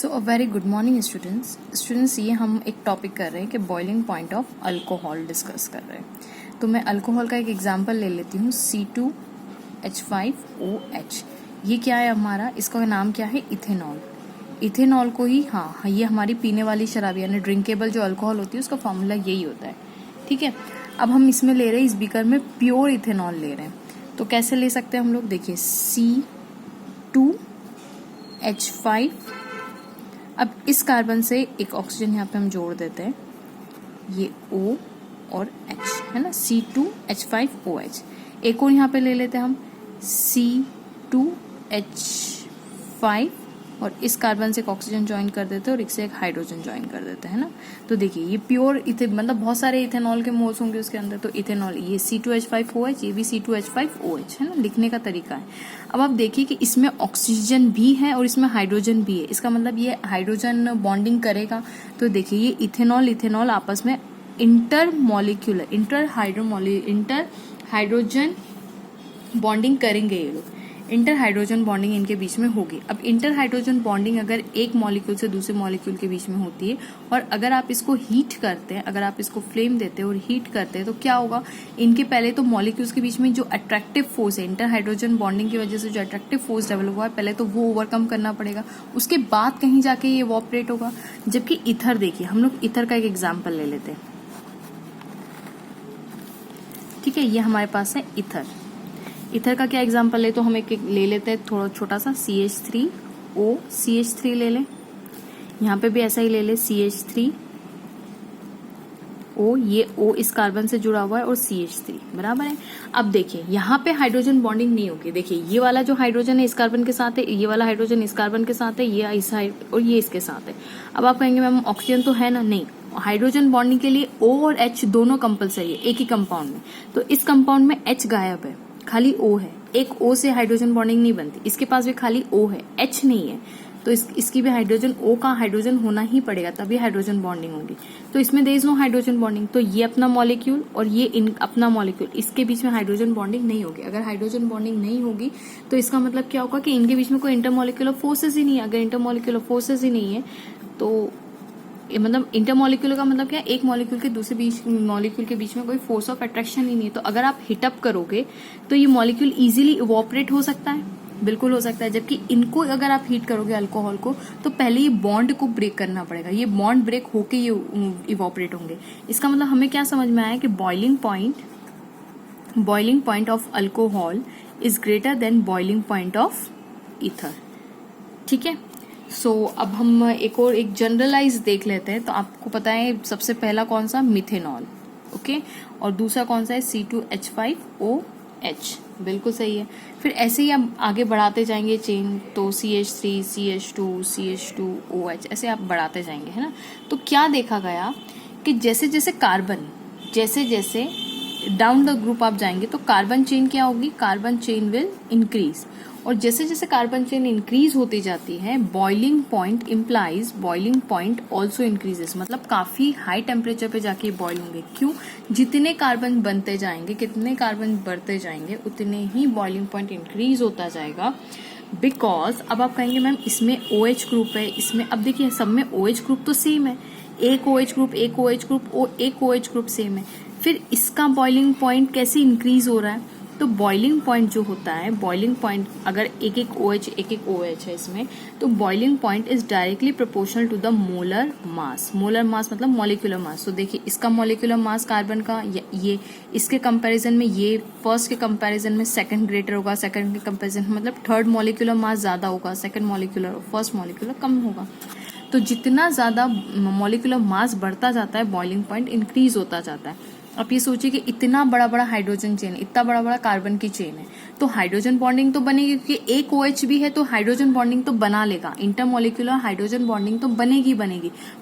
So a very good morning students ये हम एक टॉपिक कर रहे हैं कि boiling point of alcohol discuss कर रहे हैं। तो मैं अल्कोहल का एक एग्जांपल ले लेती हूँ, C2H5OH। ये क्या है हमारा, इसका नाम क्या है, इथेनॉल। इथेनॉल को ही ये हमारी पीने वाली शराब यानी ड्रिंकेबल जो अल्कोहल होती है उसका फॉर्मूला यही होता है। ठीक है, अब हम इसमें ले रहे हैं, इस बीकर में प्योर इथेनॉल ले रहे हैं। तो कैसे ले सकते हैं हम लोग, देखिए C2H5। अब इस कार्बन से एक ऑक्सीजन यहाँ पे हम जोड़ देते हैं, ये O और H है ना, C2H5OH। एक और यहाँ पे ले लेते हैं हम C2H5 और इस कार्बन से एक ऑक्सीजन ज्वाइन कर देते हैं और इससे एक हाइड्रोजन ज्वाइन कर देते हैं ना। तो देखिए ये प्योर मतलब बहुत सारे इथेनॉल के मोल्स होंगे उसके अंदर। तो इथेनॉल ये C2H5OH, ये भी C2H5OH है ना, लिखने का तरीका है। अब आप देखिए कि इसमें ऑक्सीजन भी है और इसमें हाइड्रोजन भी है, इसका मतलब ये हाइड्रोजन बॉन्डिंग करेगा। तो देखिए ये इथेनॉल आपस में इंटर हाइड्रोजन बॉन्डिंग करेंगे। ये लोग इंटर हाइड्रोजन बॉन्डिंग इनके बीच में होगी। अब इंटर हाइड्रोजन बॉन्डिंग अगर एक मॉलिक्यूल से दूसरे मॉलिक्यूल के बीच में होती है और अगर आप इसको हीट करते हैं, अगर आप इसको फ्लेम देते हैं और हीट करते हैं, तो क्या होगा, इनके पहले तो मॉलिक्यूल्स के बीच में जो अट्रैक्टिव फोर्स है, इंटर हाइड्रोजन बॉन्डिंग की वजह से जो अट्रैक्टिव फोर्स डेवलप हुआ है, पहले तो वो ओवरकम करना पड़ेगा, उसके बाद कहीं जाके ये इवॉपरेट होगा। जबकि इथर, देखिए हम लोग इथर का एक एग्जाम्पल ले लेते हैं। ठीक है, ये हमारे पास है इथर। इथर का क्या एग्जांपल ले, तो हम एक ले लेते हैं थोड़ा छोटा सा, CH3O, CH3 ले लें। यहाँ पे भी ऐसा ही ले ले, CH3O, ये O इस कार्बन से जुड़ा हुआ है और CH3 बराबर है। अब देखिए यहाँ पे हाइड्रोजन बॉन्डिंग नहीं होगी। देखिए ये वाला जो हाइड्रोजन है इस कार्बन के साथ है, ये वाला हाइड्रोजन इस कार्बन के साथ है, ये इस और ये इसके साथ है। अब आप कहेंगे मैम ऑक्सीजन तो है ना, नहीं, हाइड्रोजन बॉन्डिंग के लिए O और H दोनों कंपलसरी है एक ही कंपाउंड में। तो इस कंपाउंड में H गायब है, खाली O है। एक O से हाइड्रोजन बॉन्डिंग नहीं बनती, इसके पास भी खाली O है, H नहीं है। तो इसकी भी हाइड्रोजन, O का हाइड्रोजन होना ही पड़ेगा तभी हाइड्रोजन बॉन्डिंग होगी। तो इसमें there is no hydrogen bonding. तो ये अपना मॉलिक्यूल और ये अपना मॉलिक्यूल, इसके बीच में हाइड्रोजन बॉन्डिंग नहीं होगी। अगर हाइड्रोजन बॉन्डिंग नहीं होगी तो इसका मतलब क्या होगा कि इनके बीच में कोई इंटरमॉलिक्यूलर फोर्सेज ही नहीं है। अगर इंटरमॉलिक्यूलर फोर्सेज ही नहीं है तो मतलब इंटरमॉलिक्यूलर का मतलब क्या है, एक मॉलिक्यूल के दूसरे मॉलिक्यूल के बीच में कोई फोर्स ऑफ अट्रैक्शन ही नहीं है। तो अगर आप हिटअप करोगे तो ये मॉलिक्यूल इजीली इवॉपरेट हो सकता है, बिल्कुल हो सकता है। जबकि इनको अगर आप हीट करोगे अल्कोहल को, तो पहले ये बॉन्ड को ब्रेक करना पड़ेगा, ये बॉन्ड ब्रेक होके ये इवॉपरेट होंगे। इसका मतलब हमें क्या समझ में आया कि boiling point of alcohol is greater than boiling point of ether. ठीक है, अब हम एक जनरलाइज देख लेते हैं। तो आपको पता है सबसे पहला कौन सा, मिथेनॉल, ओके, और दूसरा कौन सा है, C2H5OH, बिल्कुल सही है। फिर ऐसे ही आप आगे बढ़ाते जाएंगे चेन, तो CH3, CH2, CH2OH, ऐसे आप बढ़ाते जाएंगे, है ना। तो क्या देखा गया कि जैसे जैसे डाउन द ग्रुप आप जाएंगे तो कार्बन चेन क्या होगी, कार्बन चेन विल इंक्रीज। और जैसे जैसे कार्बन चेन इंक्रीज होती जाती है, बॉइलिंग पॉइंट ऑल्सो इंक्रीजेस, मतलब काफी हाई टेम्परेचर पे जाके बॉइल होंगे। क्यों, जितने कार्बन बनते जाएंगे, कितने कार्बन बढ़ते जाएंगे, उतने ही बॉइलिंग पॉइंट इंक्रीज होता जाएगा। बिकॉज अब आप कहेंगे मैम इसमें OH ग्रुप है, इसमें, अब देखिए सब में OH ग्रुप तो सेम है, एक OH ग्रुप सेम है। फिर इसका बॉइलिंग पॉइंट कैसे इंक्रीज हो रहा है, तो बॉइलिंग पॉइंट जो होता है, बॉइलिंग पॉइंट अगर एक एक OH है इसमें, तो boiling point is directly proportional to the molar mass मतलब मॉलिक्यूलर मास। तो देखिए इसका मॉलिक्यूलर मास कार्बन का, ये इसके कंपैरिजन में, ये फर्स्ट के कंपैरिजन में सेकंड ग्रेटर होगा, सेकंड के कंपैरिजन मतलब थर्ड मॉलिक्यूलर मास ज्यादा होगा, सेकंड मॉलिक्यूलर फर्स्ट मॉलिक्यूलर कम होगा। तो जितना ज्यादा मॉलिक्यूलर मास बढ़ता जाता है, बॉइलिंग पॉइंट इंक्रीज होता जाता है। आप ये सोचिए कि इतना बड़ा बड़ा हाइड्रोजन चेन, इतना बड़ा बड़ा कार्बन की चेन है, तो हाइड्रोजन बॉन्डिंग तो बनेगी, क्योंकि एक OH भी है तो हाइड्रोजन बॉन्डिंग तो बना लेगा, इंटरमॉलिक्यूलर हाइड्रोजन बॉन्डिंग तो बनेगी।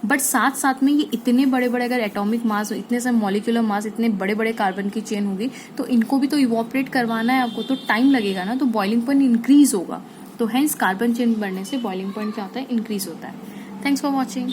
बट साथ साथ में ये इतने बड़े बड़े अगर एटॉमिक मास, इतने से मॉलिक्यूलर मास, इतने बड़े बड़े कार्बन की चेन होगी, तो इनको भी तो इवॉपरेट करवाना है आपको, तो टाइम लगेगा ना, तो बॉइलिंग पॉइंट इंक्रीज होगा। तो हेंस कार्बन चेन बढ़ने से बॉइलिंग पॉइंट क्या होता है, इंक्रीज होता है। Thanks for watching.